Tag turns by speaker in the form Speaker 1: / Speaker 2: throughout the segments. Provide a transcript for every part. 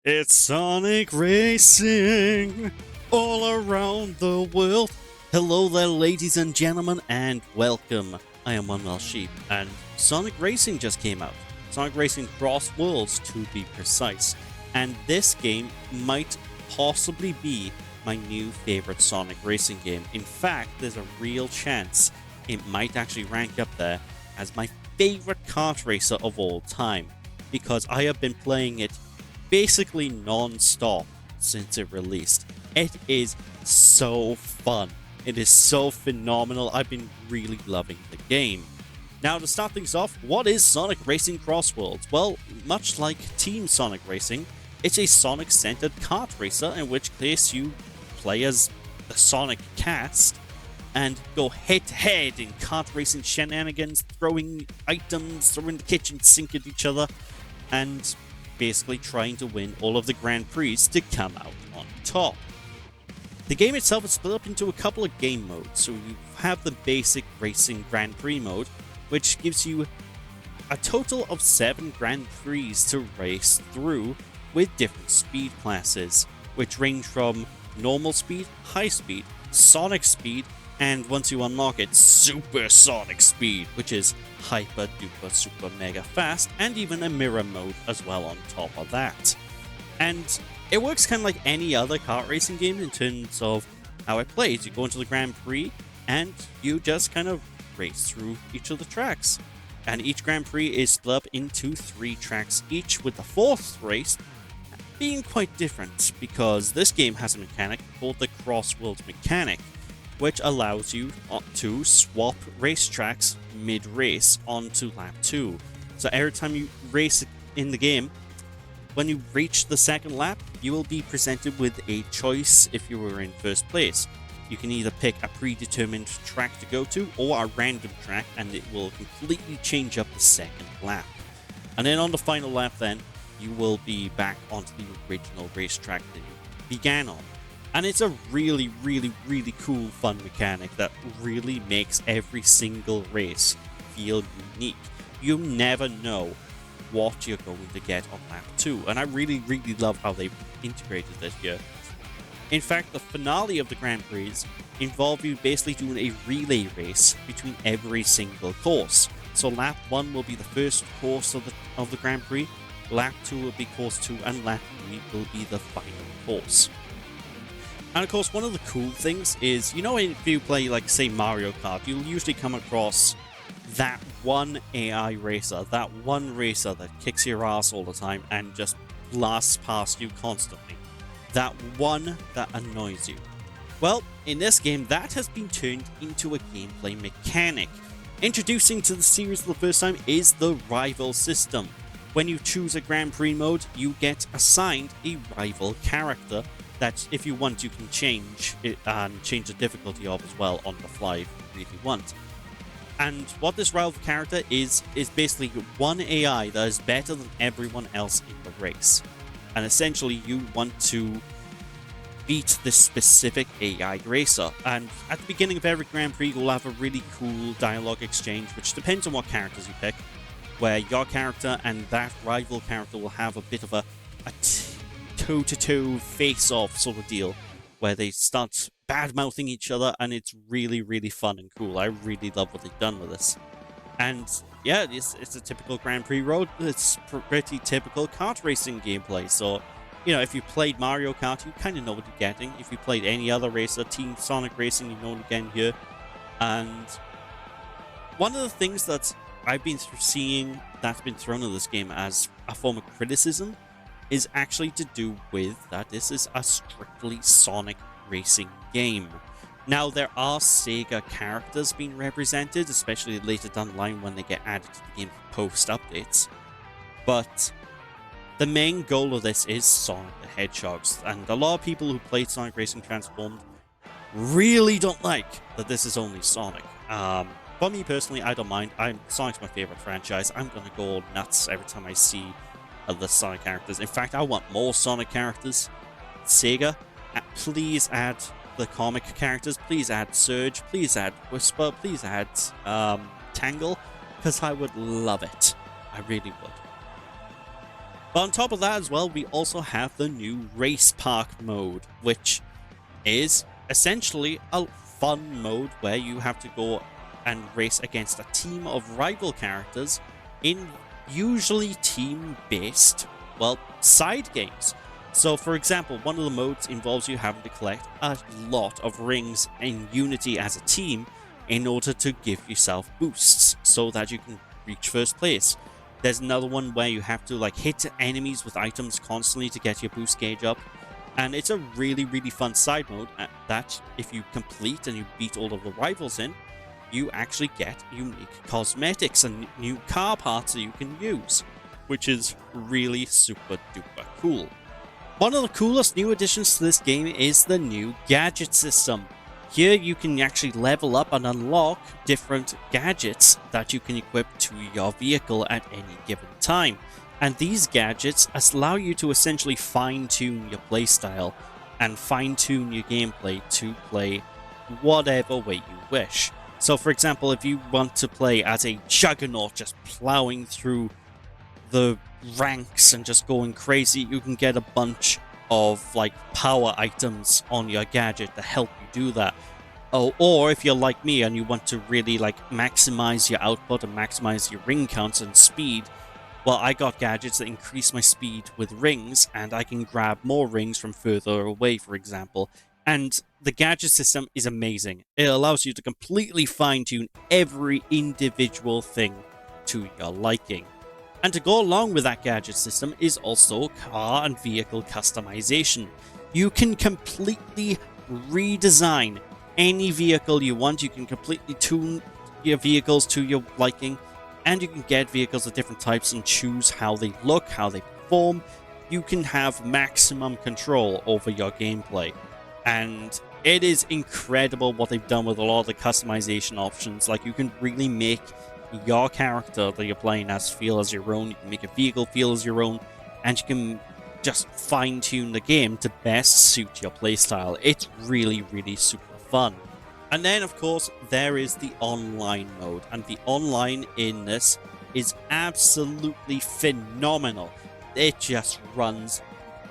Speaker 1: It's Sonic Racing all around the world. Hello there, ladies and gentlemen, and welcome. I am Manuel Sheep, and Sonic Racing just came out. Sonic Racing Crossworlds, to be precise. And this game might possibly be my new favorite Sonic Racing game. In fact, there's a real chance it might actually rank up there as my favorite kart racer of all time, because I have been playing it basically non-stop since it released. It is so fun. It is so phenomenal. I've been really loving the game. Now, to start things off, what is Sonic Racing Crossworlds? Well, much like Team Sonic Racing, it's a Sonic-centered kart racer in which case you play as the Sonic cast and go head-to-head in kart racing shenanigans, throwing items, throwing the kitchen sink at each other, and basically trying to win all of the Grand Prix to come out on top. The game itself is split up into a couple of game modes. So you have the basic racing Grand Prix mode, which gives you a total of 7 Grand Prix to race through with different speed classes, which range from normal speed, high speed, sonic speed, and once you unlock it, supersonic speed, which is hyper duper super mega fast, and even a mirror mode as well on top of that. And it works kind of like any other kart racing game in terms of how it plays. You go into the Grand Prix and you just kind of race through each of the tracks. And each Grand Prix is split up into 3 tracks each, with the 4th race being quite different, because this game has a mechanic called the Crossworlds mechanic, which allows you to swap racetracks mid-race onto lap 2. So every time you race in the game, when you reach the second lap, you will be presented with a choice if you were in first place. You can either pick a predetermined track to go to or a random track, and it will completely change up the second lap. And then on the final lap then, you will be back onto the original racetrack that you began on. And it's a really, really, really cool, fun mechanic that really makes every single race feel unique. You never know what you're going to get on lap 2, and I really, really love how they've integrated this here. In fact, the finale of the Grand Prix involve you basically doing a relay race between every single course. So lap 1 will be the first course of the Grand Prix, lap 2 will be course 2, and lap 3 will be the final course. And of course, one of the cool things is, you know, if you play, like, say, Mario Kart, you'll usually come across that one AI racer, that one racer that kicks your ass all the time and just blasts past you constantly. That one that annoys you. Well, in this game, that has been turned into a gameplay mechanic. Introducing to the series for the first time is the rival system. When you choose a Grand Prix mode, you get assigned a rival character that, if you want, you can change it and change the difficulty of as well on the fly if you really want. And what this rival character is basically one AI that is better than everyone else in the race. And essentially, you want to beat this specific AI racer. And at the beginning of every Grand Prix, you'll have a really cool dialogue exchange, which depends on what characters you pick, where your character and that rival character will have a bit of a toe-to-toe face-off sort of deal, where they start bad-mouthing each other, and it's really, really fun and cool. I really love what they've done with this. And yeah, it's a typical Grand Prix road. It's pretty typical kart racing gameplay. So, you know, if you played Mario Kart, you kind of know what you're getting. If you played any other racer, Team Sonic Racing, you know what you're getting here. And one of the things that I've been seeing that's been thrown at this game as a form of criticism is actually to do with that this is a strictly Sonic racing game. Now, there are Sega characters being represented, especially later down the line when they get added to the game post-updates. But the main goal of this is Sonic the Hedgehog, and a lot of people who played Sonic Racing Transformed really don't like that this is only Sonic. For me personally, I don't mind. Sonic's my favorite franchise. I'm gonna go nuts every time I see the Sonic characters. In fact, I want more Sonic characters. Sega, please add the comic characters. Please add Surge. Please add Whisper. Please add Tangle, because I would love it. I really would. But on top of that as well, we also have the new Race Park mode, which is essentially a fun mode where you have to go and race against a team of rival characters in usually team-based, well, side games. So, for example, one of the modes involves you having to collect a lot of rings in Unity as a team in order to give yourself boosts so that you can reach first place. There's another one where you have to like hit enemies with items constantly to get your boost gauge up. And it's a really, really fun side mode that if you complete and you beat all of the rivals in, you actually get unique cosmetics and new car parts that you can use, which is really super duper cool. One of the coolest new additions to this game is the new gadget system. Here you can actually level up and unlock different gadgets that you can equip to your vehicle at any given time. And these gadgets allow you to essentially fine-tune your playstyle and fine-tune your gameplay to play whatever way you wish. So for example, if you want to play as a juggernaut just plowing through the ranks and just going crazy, you can get a bunch of like power items on your gadget to help you do that. Oh, or if you're like me and you want to really like maximize your output and maximize your ring counts and speed, well, I got gadgets that increase my speed with rings, and I can grab more rings from further away, for example. And the gadget system is amazing. It allows you to completely fine-tune every individual thing to your liking. And to go along with that gadget system is also car and vehicle customization. You can completely redesign any vehicle you want. You can completely tune your vehicles to your liking, and you can get vehicles of different types and choose how they look, how they perform. You can have maximum control over your gameplay. And it is incredible what they've done with a lot of the customization options. Like, you can really make your character that you're playing as feel as your own. You can make a vehicle feel as your own, and you can just fine-tune the game to best suit your playstyle. It's really, really super fun. And then, of course, there is the online mode, and the online in this is absolutely phenomenal. It just runs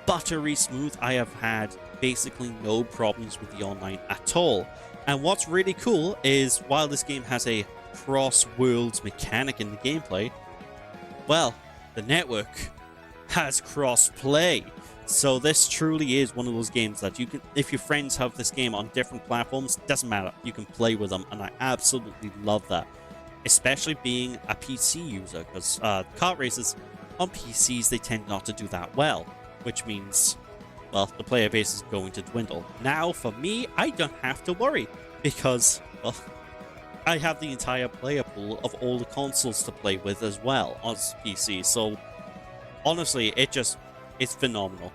Speaker 1: buttery smooth. I have had basically no problems with the online at all. And what's really cool is, while this game has a cross-worlds mechanic in the gameplay, well, the network has cross-play. So this truly is one of those games that you can, if your friends have this game on different platforms, doesn't matter, you can play with them, and I absolutely love that. Especially being a PC user, because kart races on PCs, they tend not to do that well, which means, well, the player base is going to dwindle. Now, for me, I don't have to worry, because, well, I have the entire player pool of all the consoles to play with as well as PC, so honestly, it's phenomenal.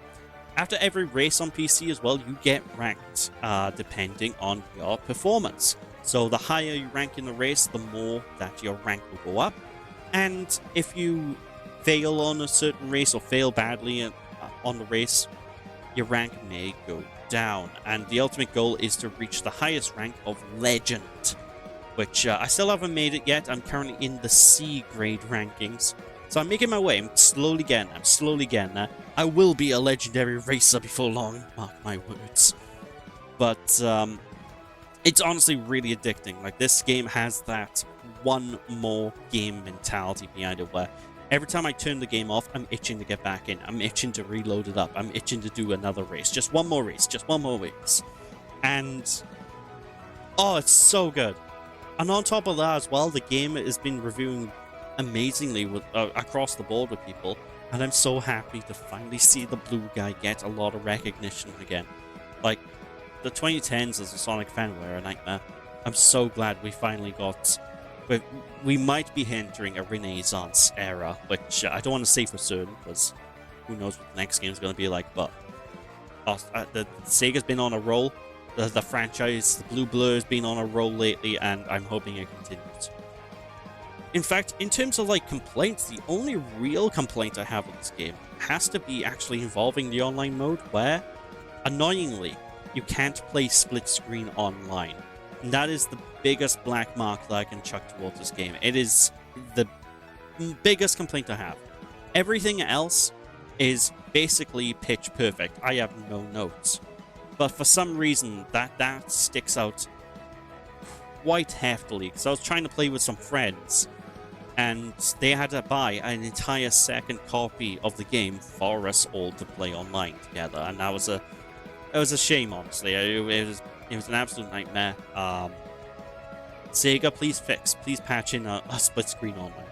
Speaker 1: After every race on PC as well, you get ranked, depending on your performance. So the higher you rank in the race, the more that your rank will go up. And if you fail on a certain race or fail badly on the race, your rank may go down. And the ultimate goal is to reach the highest rank of Legend, which I still haven't made it yet. I'm currently in the C grade rankings. So I'm making my way. I'm slowly getting there. I will be a legendary racer before long, mark my words. But it's honestly really addicting. Like, this game has that one more game mentality behind it, where every time I turn the game off, I'm itching to get back in. I'm itching to reload it up. I'm itching to do another race. Just one more race. And oh, it's so good. And on top of that as well, the game has been reviewing amazingly with across the board with people, and I'm so happy to finally see the blue guy get a lot of recognition again. Like, the 2010s as a Sonic fan were a nightmare. I'm so glad we finally got... We might be entering a Renaissance era, which I don't want to say for certain, because who knows what the next game is going to be like, but the Sega's been on a roll. The franchise, the Blue Blur, has been on a roll lately, and I'm hoping it continues. In fact, in terms of like complaints, the only real complaint I have with this game has to be actually involving the online mode, where, annoyingly, you can't play split screen online. And that is the biggest black mark that I can chuck towards this game. It is the biggest complaint I have. Everything else is basically pitch perfect. I have no notes. But for some reason, that sticks out quite heftily, because I was trying to play with some friends, and they had to buy an entire second copy of the game for us all to play online together, and it was a shame, honestly. It was an absolute nightmare. Sega, please patch in a split screen online.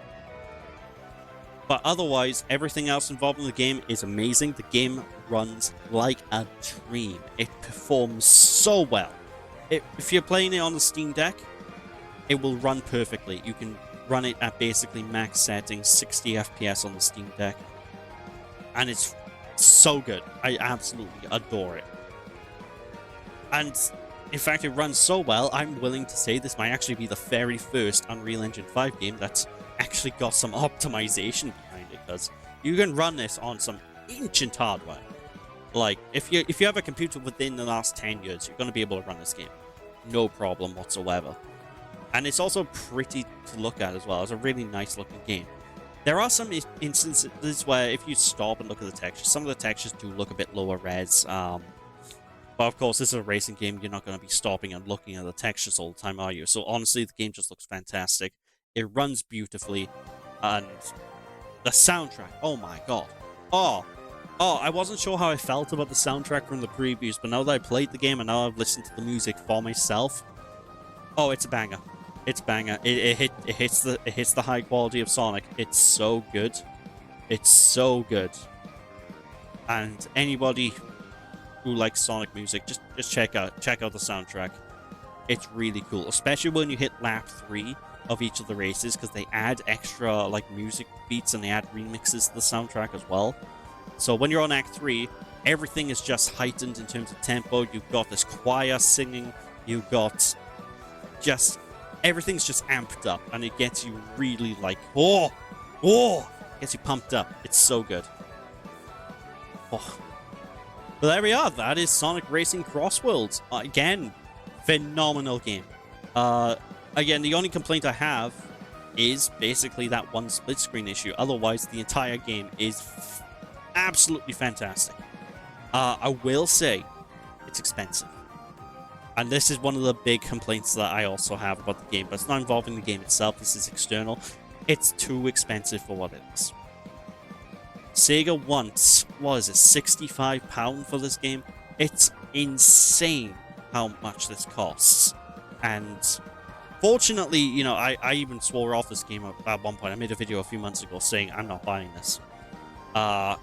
Speaker 1: But otherwise, everything else involved in the game is amazing. The game runs like a dream. It performs so well. If you're playing it on the Steam Deck, it will run perfectly. You can run it at basically max settings, 60 FPS on the Steam Deck. And it's so good. I absolutely adore it. And in fact, it runs so well, I'm willing to say this might actually be the very first Unreal Engine 5 game that's actually got some optimization behind it, because you can run this on some ancient hardware. Like, if you have a computer within the last 10 years, you're going to be able to run this game. No problem whatsoever. And it's also pretty to look at as well. It's a really nice looking game. There are some instances where if you stop and look at the textures, some of the textures do look a bit lower res. But of course, this is a racing game. You're not going to be stopping and looking at the textures all the time, are you? So honestly, the game just looks fantastic. It runs beautifully. And the soundtrack, oh my god. Oh, I wasn't sure how I felt about the soundtrack from the previews, but now that I played the game and now I've listened to the music for myself, oh, it's a banger. It's a banger. It hits the high quality of Sonic. It's so good. It's so good. And anybody who likes Sonic music, just check out the soundtrack. It's really cool, especially when you hit lap 3 of each of the races, because they add extra like music beats and they add remixes to the soundtrack as well. So when you're on Act 3, everything is just heightened in terms of tempo. You've got this choir singing. You've got just everything's just amped up, and it gets you really like gets you pumped up. It's so good. Oh. But there we are. That is Sonic Racing Crossworlds. Again, phenomenal game. Again, the only complaint I have is basically that one split screen issue. Otherwise, the entire game is absolutely fantastic. I will say it's expensive. And this is one of the big complaints that I also have about the game, but it's not involving the game itself. This is external. It's too expensive for what it is. Sega wants, what is it, £65 for this game? It's insane how much this costs. And fortunately, you know, I even swore off this game at one point. I made a video a few months ago saying I'm not buying this. And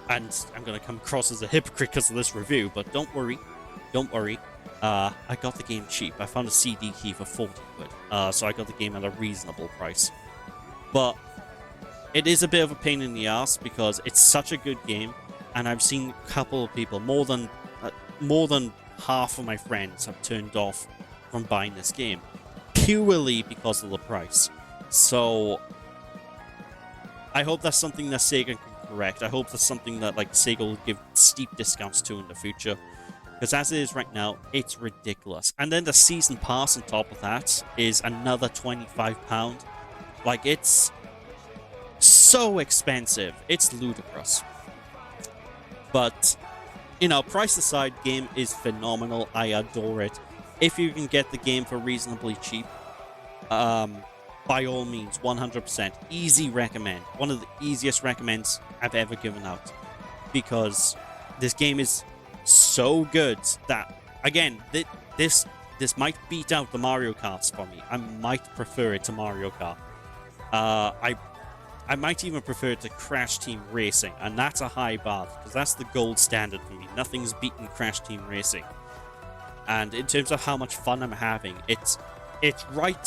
Speaker 1: I'm going to come across as a hypocrite because of this review, but don't worry. Don't worry. I got the game cheap. I found a CD key for 40 quid. So I got the game at a reasonable price. But it is a bit of a pain in the ass because it's such a good game, and I've seen a couple of people, more than half of my friends have turned off from buying this game purely because of the price. So I hope that's something that Sega can correct. I hope that's something that like Sega will give steep discounts to in the future, because as it is right now, it's ridiculous. And then the season pass on top of that is another £25. Like, it's so expensive. It's ludicrous. But, you know, price aside, game is phenomenal. I adore it. If you can get the game for reasonably cheap, by all means, 100%. Easy recommend. One of the easiest recommends I've ever given out. Because this game is so good that, again, this might beat out the Mario Karts for me. I might prefer it to Mario Kart. I might even prefer it to Crash Team Racing, and that's a high bar, because that's the gold standard for me. Nothing's beaten Crash Team Racing. And in terms of how much fun I'm having, it's right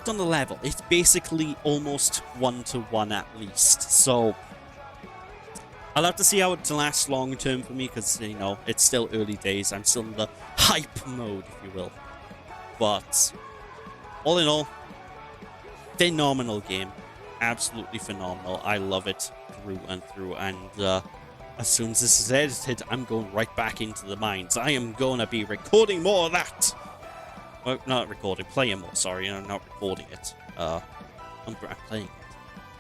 Speaker 1: on the level. It's basically almost 1-to-1 at least. So I'll have to see how it lasts long term for me, because, you know, it's still early days. I'm still in the hype mode, if you will. But all in all, phenomenal game. Absolutely phenomenal. I love it through and through. And as soon as this is edited, I'm going right back into the mines. I am going to be recording more of that. Well, not recording, playing more, sorry. I'm not recording it. I'm playing it.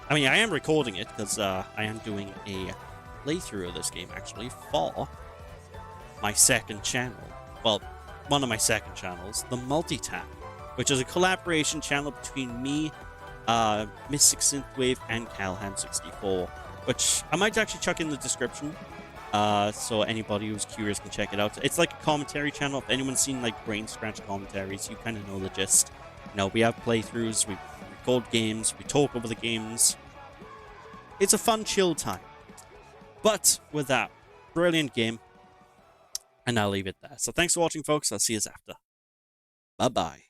Speaker 1: I mean, I am recording it because I am doing a playthrough of this game actually for my second channel. Well, one of my second channels, the Multitap, which is a collaboration channel between me, Mystic Synthwave, and Calhan64, which I might actually chuck in the description, so anybody who's curious can check it out. It's like a commentary channel. If anyone's seen like brain scratch commentaries, you kind of know the gist. You know, we have playthroughs, we record games, we talk over the games. It's a fun, chill time. But with that, brilliant game, and I'll leave it there. So thanks for watching, folks. I'll see you after. Bye-bye.